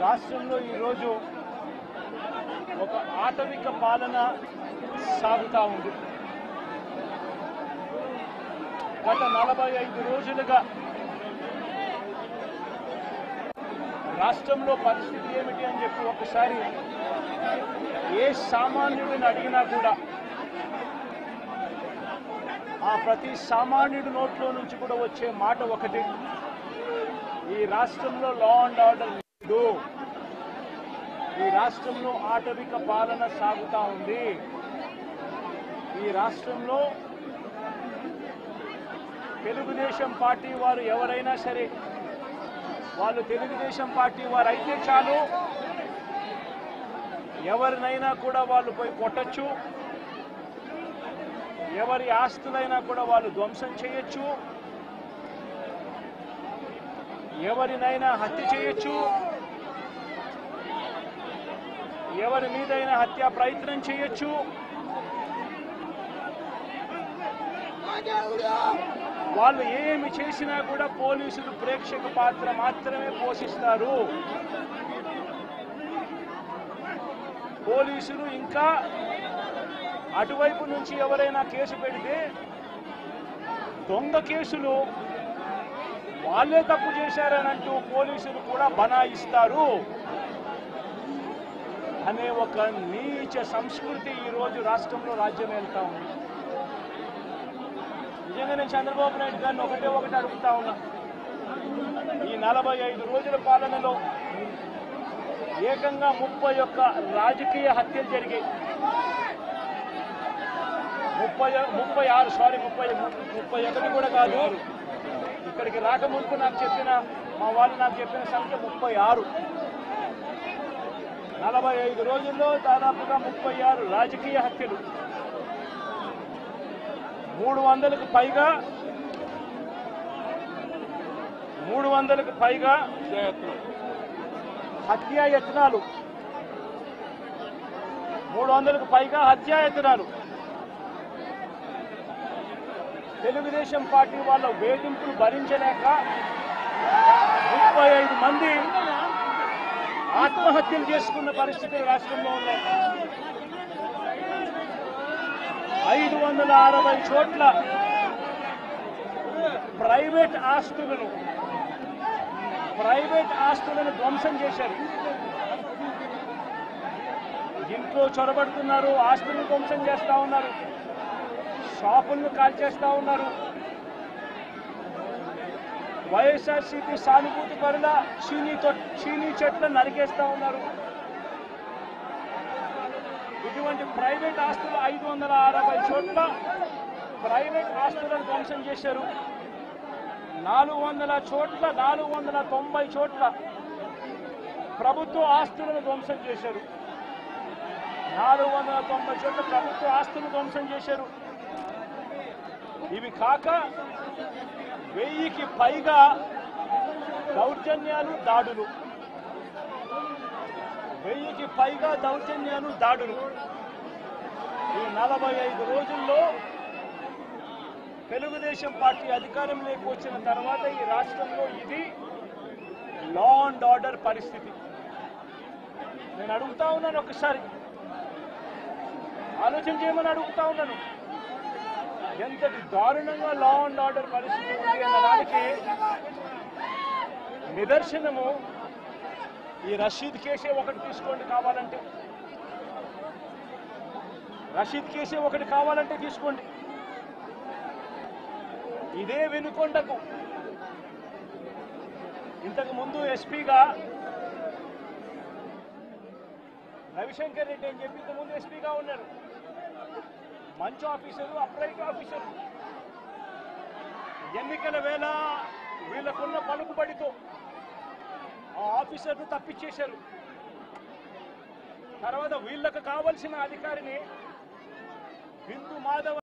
రాష్ట్రంలో ఈరోజు ఒక ఆటవిక పాలన సాగుతూ ఉంది. గత 45 రోజులుగా రాష్ట్రంలో పరిస్థితి ఏమిటి అని చెప్పి ఒకసారి ఏ సామాన్యుడిని అడిగినా కూడా ఆ ప్రతి సామాన్యుడి నోట్లో నుంచి కూడా వచ్చే మాట ఒకటి, ఈ రాష్ట్రంలో లా అండ్ ఆర్డర్ లేదు, ఈ రాష్ట్రంలో ఆటవిక పాలన సాగుతూ ఉంది, ఈ రాష్ట్రంలో తెలుగుదేశం పార్టీ వారు ఎవరైనా సరే వాళ్ళు తెలుగుదేశం పార్టీ వారు అయితే చాలు, ఎవరినైనా కూడా వాళ్ళు పోయి కొట్టచ్చు, ఎవరి ఆస్తులైనా కూడా వాళ్ళు ధ్వంసం చేయొచ్చు, ఎవరినైనా హత్య చేయొచ్చు, ఎవరి మీదైనా హత్యా ప్రయత్నం చేయొచ్చు. వాళ్ళు ఏమి చేసినా కూడా పోలీసులు ప్రేక్షక పాత్ర మాత్రమే పోషిస్తారు. పోలీసులు ఇంకా అటువైపు నుంచి ఎవరైనా కేసు పెడితే దొంగ కేసులు వాళ్ళే తప్పు చేశారనంటూ పోలీసులు కూడా బనాయిస్తారు అనే ఒక నీచ సంస్కృతి ఈరోజు రాష్ట్రంలో రాజ్యం వెళ్తా ఉంది. నిజంగా నేను చంద్రబాబు నాయుడు గారిని ఒకటి అడుగుతా ఉన్నా, ఈ 45 రోజుల పాలనలో ఏకంగా 31 రాజకీయ హత్యలు జరిగాయి. 31 కూడా కాదు, ఇక్కడికి రాకముందు మా వాళ్ళు నాకు చెప్పిన సంఖ్య 36. 45 రోజుల్లో దాదాపుగా 36 రాజకీయ హత్యలు, 300కు పైగా హత్యాయత్నాలు, 300కు పైగా హత్యాయత్నాలు. తెలుగుదేశం పార్టీ వాళ్ళ వేధింపులు భరించలేక 35 మంది ఆత్మహత్యలు చేసుకున్న పరిస్థితులు రాష్ట్రంలో ఉన్నాయి. 560 చోట్ల ప్రైవేట్ ఆస్తులను ధ్వంసం చేశారు. ఇంట్లో చొరబడుతున్నారు, ఆస్తులను ధ్వంసం చేస్తా ఉన్నారు, షాపులను కాల్చేస్తా ఉన్నారు. వైఎస్ఆర్సీపీ సానుభూతి పరుల చీనీ చెట్లను నరికేస్తా ఉన్నారు. ఇటువంటి ప్రైవేట్ ఆస్తులు 560 చోట్ల ప్రైవేట్ ఆస్తులను ధ్వంసం చేశారు. 490 చోట్ల ప్రభుత్వ ఆస్తులను ధ్వంసం చేశారు. 490 చోట్ల ప్రభుత్వ ఆస్తులను ధ్వంసం చేశారు. ఇవి కాక 1000కి పైగా దౌర్జన్యాలు, దాడులు. 1000కి పైగా దౌర్జన్యాలు, దాడులు. ఈ 45 రోజుల్లో తెలుగుదేశం పార్టీ అధికారంలోకి వచ్చిన తర్వాత ఈ రాష్ట్రంలో ఇది లా అండ్ ఆర్డర్ పరిస్థితి. నేను అడుగుతా ఉన్నాను, ఒకసారి ఆలోచన చేయమని అడుగుతా ఉన్నాను, ఎంతటి దారుణంగా లా అండ్ ఆర్డర్ పరిస్థితి ఉంది అన్నదానికి నిదర్శనము ఈ రషీద్ కేసే ఒకటి తీసుకోండి, కావాలంటే రషీద్ కేసే ఒకటి కావాలంటే తీసుకోండి. ఇదే వినుకొండకు ఇంతకు ముందు ఎస్పీగా రవిశంకర్ రెడ్డి అని చెప్పి ఇంతకుముందు ఎస్పీగా ఉన్నారు. మంచి ఆఫీసరు, అప్రైట్ ఆఫీసరు. ఎన్నికల వేళ వీళ్ళకున్న పలుకుబడితో ఆ ఆఫీసర్ను తప్పించేశారు. తర్వాత వీళ్ళకు కావలసిన అధికారిని బిందు మాధవ్